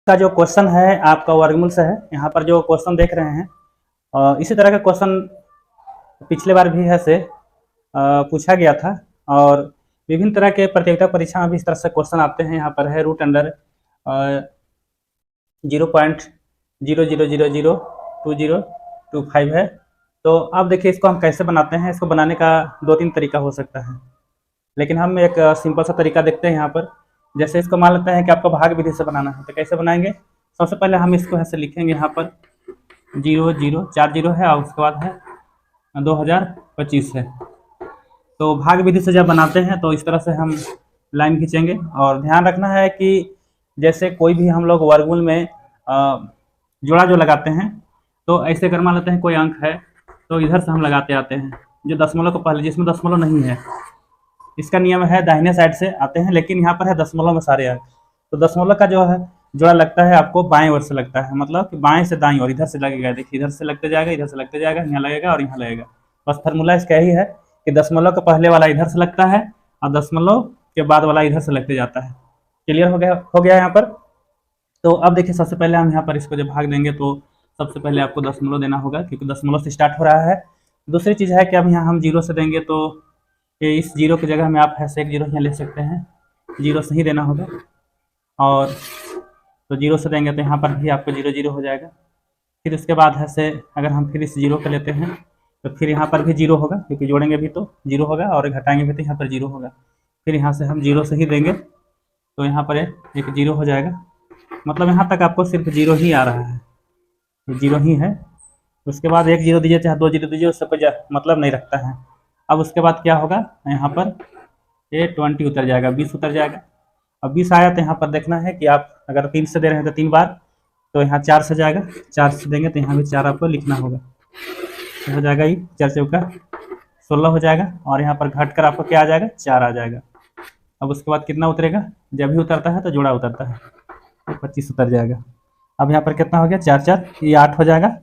का जो क्वेश्चन है आपका वर्गमूल से है। यहाँ पर जो क्वेश्चन देख रहे हैं इसी तरह का क्वेश्चन पिछले बार भी है से पूछा गया था और विभिन्न तरह के प्रतियोगिता परीक्षा में भी इस तरह से क्वेश्चन आते हैं। यहाँ पर है रूट अंडर 0.00002025 है। तो अब देखिए इसको हम कैसे बनाते हैं। इसको बनाने का 2-3 तरीका हो सकता है, लेकिन हम एक सिंपल सा तरीका देखते हैं यहाँ पर। जैसे इसको मान लेते हैं कि आपको भाग विधि से बनाना है, तो कैसे बनाएंगे। सबसे पहले हम इसको ऐसे लिखेंगे, यहाँ पर 0 0 4 0 है और उसके बाद है 2025 है। तो भाग विधि से जब बनाते हैं तो इस तरह से हम लाइन खींचेंगे। और ध्यान रखना है कि जैसे कोई भी हम लोग वर्गमूल में जोड़ा जो लगाते हैं, तो ऐसे कर मान लेते हैं कोई अंक है तो इधर से हम लगाते आते हैं जो दशमलव को पहले, जिसमें दशमलव नहीं है। इसका नियम है दाहिने साइड से आते हैं, लेकिन यहाँ पर है दशमलव में सारे अंक। तो दशमलव का जो है जोड़ा लगता है आपको बाएं ओर से लगता है, मतलब कि बाएं से दाईं ओर इधर से लगेगा। देखिए इधर से लगते जाएगा, इधर से लगते जाएगा, यहाँ लगेगा और यहाँ लगेगा। बस फार्मूला इसका यही है कि दशमलव का पहले वाला इधर से लगता है और दशमलव के बाद वाला इधर से लगते जाता है। क्लियर हो गया यहाँ पर। तो अब देखिए सबसे पहले हम यहाँ पर इसको जब भाग देंगे तो सबसे पहले आपको दशमलव देना होगा, क्योंकि दशमलव से स्टार्ट हो रहा है। दूसरी चीज़ है कि अब यहाँ हम 0 से देंगे तो इस 0 की जगह में आप ऐसे एक 0 यहाँ ले सकते हैं, 0 से ही देना होगा। और तो 0 से देंगे तो यहाँ पर भी आपको 0 0 हो जाएगा। फिर उसके बाद है से अगर हम फिर इस 0 को लेते हैं तो फिर यहाँ पर भी 0 होगा, क्योंकि जोड़ेंगे भी तो 0 होगा और घटाएंगे भी तो यहाँ पर 0 होगा। फिर यहाँ से हम 0 से ही देंगे तो यहाँ पर एक 0 हो जाएगा। मतलब यहाँ तक आपको सिर्फ 0 ही आ रहा है, 0 ही है। उसके बाद एक 0 दीजिए चाहे 2 0 दीजिए, उससे कोई मतलब नहीं रखता है। अब उसके बाद क्या होगा, यहाँ पर ये 20 उतर जाएगा, 20 उतर जाएगा। अब 20 आया तो यहाँ पर देखना है कि आप अगर 3 से दे रहे हैं तो 3 बार, तो यहाँ 4 से जाएगा, 4 से देंगे तो यहाँ भी 4 आपको लिखना होगा। तो हो जाएगा ये 4 चौका 16 हो जाएगा। और यहाँ पर घट कर आपको क्या आ जाएगा, 4 आ जाएगा। अब उसके बाद कितना उतरेगा, जब भी उतरता है तो जोड़ा उतरता है, तो 25 उतर जाएगा। अब यहाँ पर कितना हो गया, 4 4, ये 8 हो जाएगा।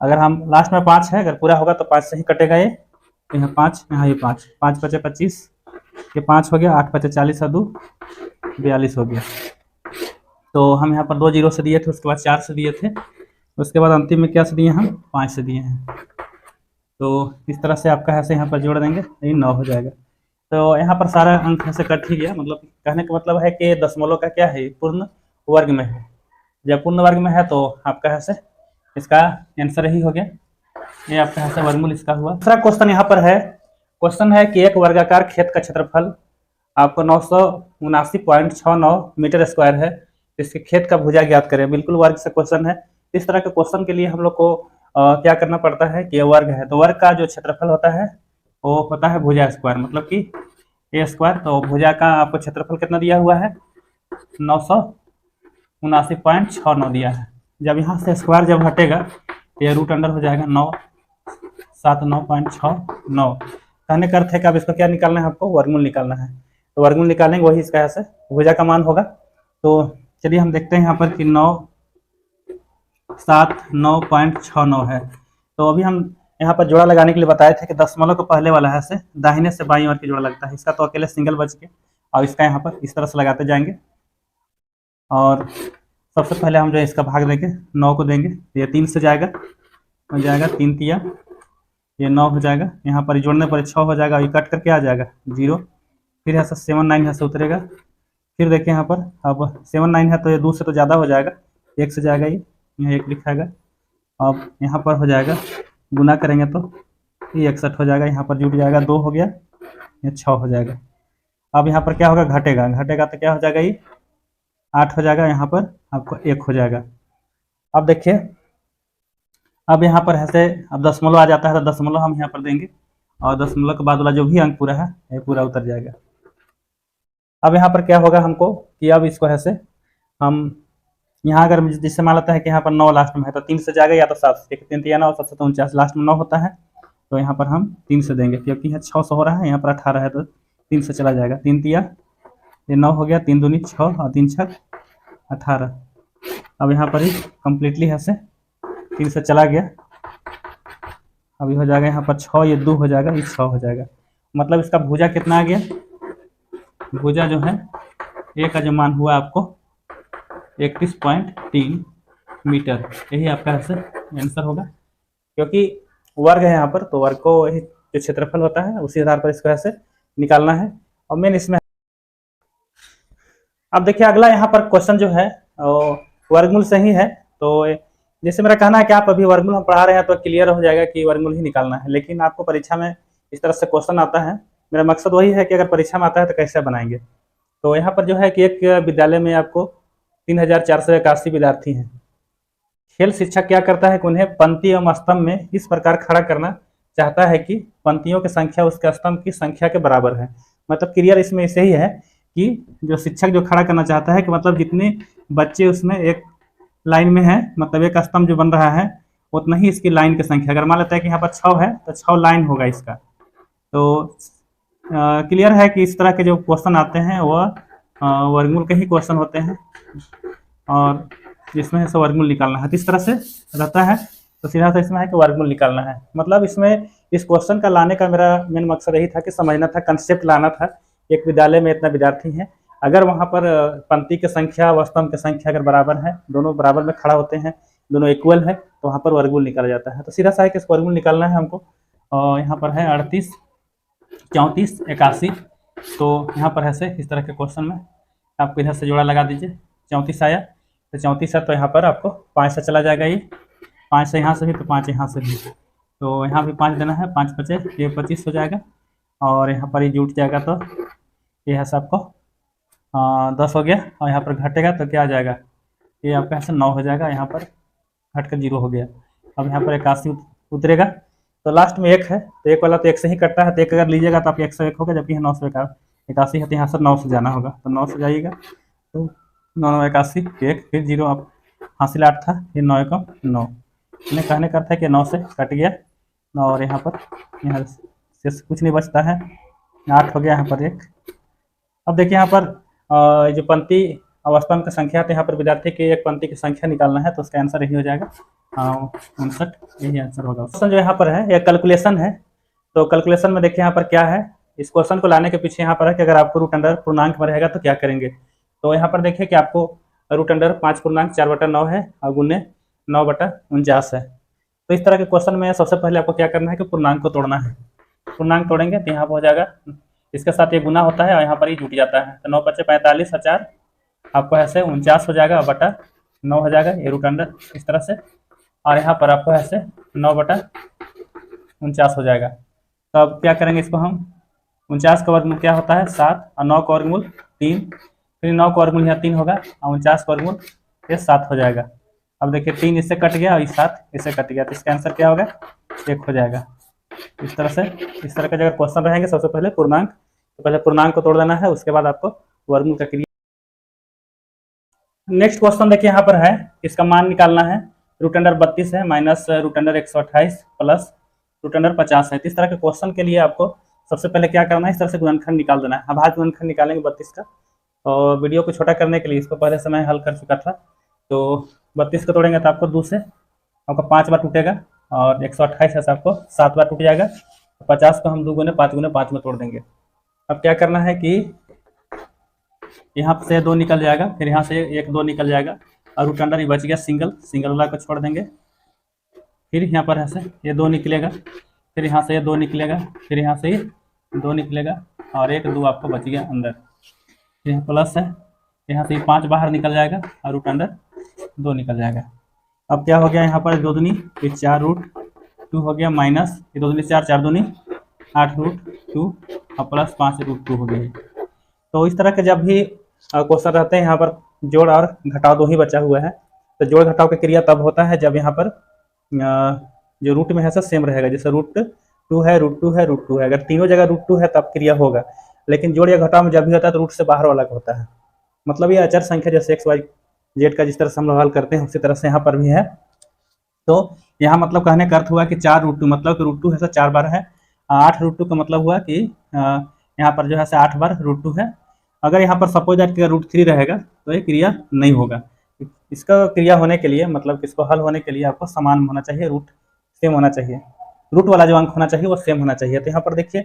अगर हम लास्ट में 5 है, अगर पूरा होगा तो 5 से ही कटेगा ये। तो यहाँ 5, यहाँ ये 5, 5 5 25, ये 5 हो गया, 8 5 40 और 2 42 हो गया। तो हम यहाँ पर 2 0 से दिए थे, उसके बाद 4 से दिए थे, उसके बाद अंतिम में क्या से दिए, हम 5 से दिए हैं। तो इस तरह से आपका ऐसे यहाँ पर जोड़ देंगे, ये 9 हो जाएगा। तो यहाँ पर सारा अंक ऐसे कट ही गया। मतलब कहने का मतलब है कि दशमलव का क्या है, पूर्ण वर्ग में है। जब पूर्ण वर्ग में है तो आपका ऐसे इसका आंसर ही हो गया, ये आपका ऐसा वर्गमूल इसका हुआ। दूसरा क्वेश्चन यहाँ पर है, क्वेश्चन है कि एक वर्गाकार खेत का क्षेत्रफल आपको 979.69 मीटर स्क्वायर है, इसके खेत का भुजा ज्ञात करें। बिल्कुल वर्ग से क्वेश्चन है। इस तरह के क्वेश्चन के लिए हम लोग को क्या करना पड़ता है कि ये वर्ग है तो वर्ग का जो क्षेत्रफल होता है वो होता है भुजा स्क्वायर, मतलब कि ए स्क्वायर। तो भुजा का आपको क्षेत्रफल कितना दिया हुआ है, 979.69 दिया है। जब यहाँ से स्क्वायर जब हटेगा तो ये रूट अंडर हो जाएगा 979.69। कहने का अर्थ है कि अब इसको क्या निकालना है, आपको वर्गमूल निकालना है। तो वर्गमूल निकालेंगे, वही इसका ऐसे भुजा का मान होगा। तो चलिए हम देखते हैं यहाँ पर कि 979.69 है। तो अभी हम यहाँ पर जोड़ा लगाने के लिए बताए थे कि दशमलव को पहले वाला है से दाहिने से बाईं ओर की जोड़ा लगता है। इसका तो अकेले सिंगल बच के, और इसका यहाँ पर इस तरह से लगाते जाएंगे। और सबसे पहले हम जो है इसका भाग देंगे, 9 को देंगे, ये 3 से जाएगा, हो जाएगा 3 तिया, ये 9 हो जाएगा। यहाँ पर जोड़ने पर 6 हो जाएगा, ये कट करके आ जाएगा 0। फिर यहाँ से 7 9 यहाँ से उतरेगा। फिर देखिए यहाँ पर अब 7 9 है तो ये 2 से तो ज़्यादा हो जाएगा, 1 से जाएगा, ये यहाँ 1 लिखाएगा। अब यहाँ पर हो जाएगा, गुना करेंगे तो ये 61 हो जाएगा, यहाँ पर जुट जाएगा, 2 हो गया, ये 6 हो जाएगा। अब यहाँ पर क्या होगा, घटेगा, घटेगा तो क्या हो जाएगा, ये 8 हो जाएगा, यहाँ पर आपको 1 हो जाएगा। अब देखिए अब यहाँ पर ऐसे अब दशमलव आ जाता है तो दशमलव हम यहाँ पर देंगे, और दशमलव के बाद वाला जो भी अंक पूरा है ये पूरा उतर जाएगा। अब यहाँ पर क्या होगा हमको कि अब इसको ऐसे हम यहाँ अगर जिससे मान लेता है कि यहाँ पर 9 लास्ट में है तो 3 से जाएगा, या तो 7 से, 3 3 9 7 49, लास्ट में 9 होता है तो यहाँ पर हम 3 से देंगे, क्योंकि यहाँ 600 हो रहा है, यहाँ पर 18 है तो 3 से चला जाएगा। 3 तिया ये 9 हो गया, 3 दूनी 6 और 3 छक 18। अब यहाँ पर ही कम्प्लीटली ऐसे 3 से चला गया। अभी हो जाएगा यहाँ पर 6, ये 2 हो जाएगा, ये 6 हो जाएगा। मतलब इसका भुजा कितना आ गया, भुजा जो है ए का जो मान हुआ आपको 31.3 मीटर, यही आपका आंसर होगा, क्योंकि वर्ग है यहाँ पर, तो वर्ग को यही जो क्षेत्रफल होता है उसी आधार पर इसको ऐसे निकालना है। और मेन इसमें अब देखिए अगला यहाँ पर क्वेश्चन जो है वर्गमूल से ही है। तो जैसे मेरा कहना है कि आप अभी वर्गमूल हम पढ़ा रहे हैं तो क्लियर हो जाएगा कि वर्गमूल ही निकालना है, लेकिन आपको परीक्षा में इस तरह से क्वेश्चन आता है। मेरा मकसद वही है कि अगर परीक्षा में आता है तो कैसे बनाएंगे। तो यहाँ पर जो है कि एक विद्यालय में आपको 3481 विद्यार्थी हैं। खेल शिक्षक क्या करता है कि उन्हें पंक्ति एवं स्तंभ में इस प्रकार खड़ा करना चाहता है कि पंक्तियों की संख्या उसके स्तंभ की संख्या के बराबर है। मतलब क्लियर इसमें ऐसे ही है कि जो शिक्षक जो खड़ा करना चाहता है कि मतलब जितने बच्चे उसमें एक लाइन में है, मतलब एक स्तंभ जो बन रहा है उतना ही इसकी लाइन की संख्या। अगर मान लेता है कि यहाँ पर 6 है तो 6 लाइन होगा इसका। तो क्लियर है कि इस तरह के जो क्वेश्चन आते हैं वह वर्गमूल के ही क्वेश्चन होते हैं, और जिसमें से वर्गमूल निकालना है। तो इस तरह से रहता है, तो सीधा सा इसमें है कि वर्गमूल निकालना है। मतलब इसमें इस क्वेश्चन का लाने का मेरा मेन मकसद यही था कि समझना था, कंसेप्ट लाना था। एक विद्यालय में इतना विद्यार्थी है, अगर वहाँ पर पंक्ति की संख्या व स्तंभ की संख्या अगर बराबर है, दोनों बराबर में खड़ा होते हैं, दोनों इक्वल है, तो वहाँ पर वर्गमूल निकाला जाता है। तो सीधा सा है कि इस वर्गमूल निकालना है हमको। और यहाँ पर है 38, 34, 81। तो यहाँ पर है से इस तरह के क्वेश्चन में आपको इधर से जोड़ा लगा दीजिए। 34 आया तो 34 है, तो यहाँ पर आपको 5 से चला जाएगा, ये 5 से यहाँ से भी, तो 5 यहाँ से भी, तो यहाँ भी 5 देना है, 5 बचे, ये 25 हो जाएगा। और यहाँ पर ये जुट जाएगा तो ये है आपको 10 हो गया, और यहाँ पर घटेगा तो क्या आ जाएगा, ये आपका ऐसे 9 हो जाएगा, यहाँ पर घट कर 0 हो गया। अब यहाँ पर 81 उतरेगा, तो लास्ट में 1 है, तो 1 वाला तो 1 से ही कटता है, तो 1 अगर लीजिएगा तो आपका 101 होगा, जबकि 981 है, तो यहाँ से 9 से जाना होगा, तो 9 से जाइएगा, तो 9 9 81, 1 फिर 0, अब हासिल 8 था, फिर 9 1 9। इन्हें कहने का था कि 9 से कट गया, और यहाँ पर यहाँ से कुछ नहीं बचता है, 8 हो गया, यहाँ पर 1। अब देखिए यहाँ पर जो पंक्ति अवस्था की संख्या, तो यहाँ पर विद्यार्थी की एक पंक्ति की संख्या निकालना है, तो उसका आंसर यही हो जाएगा 59, यही आंसर होगा। क्वेश्चन जो यहाँ पर है यह कैलकुलेशन है। तो कैलकुलेशन में देखिए यहाँ पर क्या है, इस क्वेश्चन को लाने के पीछे यहाँ पर है कि अगर आपको रूट अंडर पूर्णांक में रहेगा तो क्या करेंगे। तो यहाँ पर देखिए कि आपको रूट अंडर 5 पूर्णांक 4/9 है और गुने 9/49 है। तो इस तरह के क्वेश्चन में सबसे पहले आपको क्या करना है कि पूर्णांक को तोड़ना है। पूर्णांक तोड़ेंगे तो यहाँ पर हो जाएगा, इसके साथ ये गुना होता है और यहाँ पर ही जुट जाता है, तो 9 × 5 = 45 और 4 आपको ऐसे 49 हो जाएगा, बटा 9 हो जाएगा, ये रूट अंडर इस तरह से, और यहाँ पर आपको ऐसे 9/49 हो जाएगा। तो अब क्या करेंगे, इसको हम 49 का वर्गमूल क्या होता है 7, और 9 का वर्गमूल 3, फिर 9 का वर्गमूल यहाँ 3 होगा, और 49 का वर्गमूल ये 7 हो जाएगा। अब देखिए 3 इससे कट गया और 7 इससे कट गया, तो इसका आंसर क्या होगा 1 हो जाएगा। इस तरह से, इस तरह के जगह क्वेश्चन रहेंगे, सबसे पहले पूर्णांक, तो पहले पूर्णांक को तोड़ देना है, उसके बाद आपको वर्गमूल का क्रिया। नेक्स्ट क्वेश्चन देखिए यहाँ पर है, इसका मान निकालना है। रूट अंडर 32 है minus root under 128 plus root under 50 है। तो इस तरह के क्वेश्चन के लिए आपको सबसे पहले क्या करना है, इस तरह से गुणनखंड निकाल देना है। अब आज गुणनखंड निकालेंगे 32 का, और वीडियो को छोटा करने के लिए इसको पहले से मैं हल कर चुका था। तो 32 को तोड़ेंगे तो आपको 2 से आपका 5 बार टूटेगा, और 128 है आपको 7 बार टूट जाएगा। 50 को हम 2 गुने 5 गुने 5 में तोड़ देंगे। अब क्या करना है कि यहाँ से 2 निकल जाएगा, फिर यहाँ से 1 2 निकल जाएगा, और रूट अंडर ये बच गया सिंगल वाला को छोड़ देंगे। फिर यहाँ पर ऐसे ये 2 निकलेगा, फिर यहाँ से ये 2 निकलेगा, फिर यहाँ से ये 2 निकलेगा, और 1 2 आपको बच गया अंदर। यहाँ प्लस है, यहाँ से 5 बाहर निकल जाएगा, और रूट अंडर 2 निकल जाएगा। अब क्या हो गया, यहाँ पर 2 दूनी 4 रूट 2 हो गया, माइनस ये 2 दूनी 4 4 दूनी 8 रूट 2 और प्लस 5 रूट 2 हो गया। तो इस तरह के जब भी क्वेश्चन रहते हैं, यहाँ पर जोड़ और घटाव 2 ही बचा हुआ है। तो जोड़ घटाव की क्रिया तब होता है जब यहाँ पर जो रूट में है सब सेम रहेगा। जैसे रूट 2 है, रूट 2 है, रूट 2 है, अगर तीनों जगह रूट 2 है तब क्रिया होगा। लेकिन जोड़ या घटाव में जब भी होता है तो रूट से बाहर वाला होता है। मतलब ये अचर संख्या जैसे x y z का जिस तरह से हम लोग हल करते हैं उसी तरह से यहाँ पर भी है। तो यहाँ मतलब कहने का अर्थ हुआ कि 4 रूट 2, मतलब कि रूट 2 है सर 4 बार है, 8 रूट 2 का मतलब हुआ कि यहाँ पर जो है 8 बार रूट 2 है। अगर यहाँ पर सपोज दैट कि रूट 3 रहेगा तो ये क्रिया नहीं होगा। इसका क्रिया होने के लिए, मतलब इसको हल होने के लिए आपको समान होना चाहिए, रूट सेम होना चाहिए, रूट वाला जो अंक होना चाहिए वो सेम होना चाहिए। तो यहाँ पर देखिए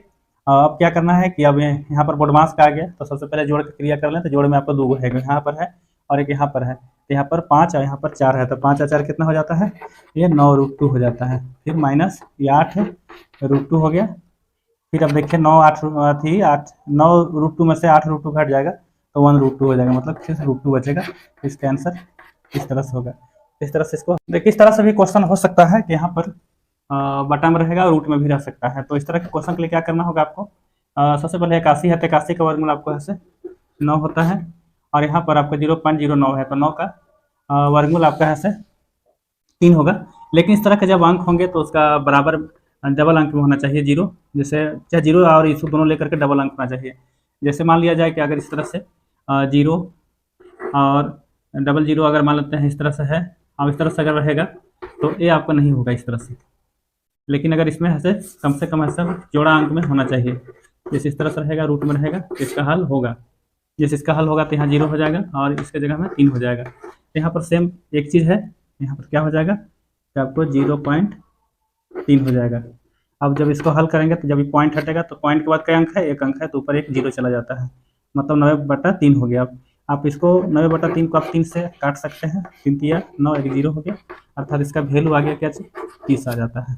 अब क्या करना है कि अब यहाँ पर बोडमास का आ गया, तो सबसे पहले जोड़ की क्रिया कर लें। तो जोड़ में आपको 2 है, यहाँ पर है और एक यहाँ पर है। तो यहाँ पर 5 और यहाँ पर 4 है, तो 5 और 4 कितना हो जाता है, ये 9√2 हो जाता है। फिर माइनस ये 8√2 हो गया। फिर अब देखिए 9√2 में से 8√2 घट जाएगा तो 1√2 हो जाएगा, मतलब फिर √2 बचेगा। इसका आंसर इस तरह से होगा। इस तरह से इसको देखिए, इस तरह से भी क्वेश्चन हो सकता है कि यहाँ पर बटा में रहेगा, रूट में भी रह सकता है। तो इस तरह के क्वेश्चन के लिए क्या करना होगा आपको, सबसे पहले 81 है, तो 81 का वर्गमूल आपको ऐसे 9 होता है, और यहाँ पर आपका 0.09 है, तो 9 का वर्गमूल आपका ऐसे 3 होगा। लेकिन इस तरह के जब अंक होंगे तो उसका बराबर डबल अंक में होना चाहिए, 0, जैसे चाहे 0 और इशू दोनों लेकर के डबल अंक होना चाहिए। जैसे मान लिया जाए कि अगर इस तरह से 0 और डबल 0 अगर मान लेते हैं इस तरह से है, और इस तरह से अगर रहेगा तो ये आपका नहीं होगा इस तरह से। लेकिन अगर इसमें ऐसे कम से कम ऐसा जोड़ा अंक में होना चाहिए, जैसे इस तरह से रहेगा, रूट में रहेगा, तो इसका हल होगा। जैसे इसका हल होगा तो यहाँ 0 हो जाएगा और इसके जगह में 3 हो जाएगा। तो यहाँ पर सेम एक चीज़ है, यहाँ पर क्या हो जाएगा कि आपको 0.3 हो जाएगा। अब जब इसको हल करेंगे तो जब ये पॉइंट हटेगा तो पॉइंट के बाद क्या अंक है, एक अंक है, तो ऊपर एक 0 चला जाता है, मतलब 9/3 हो गया। आप इसको 9/3 को आप 3 से काट सकते हैं, 3 3 9, एक 0 हो गया, अर्थात इसका वैल्यू आ गया क्या, 30 आ जाता है।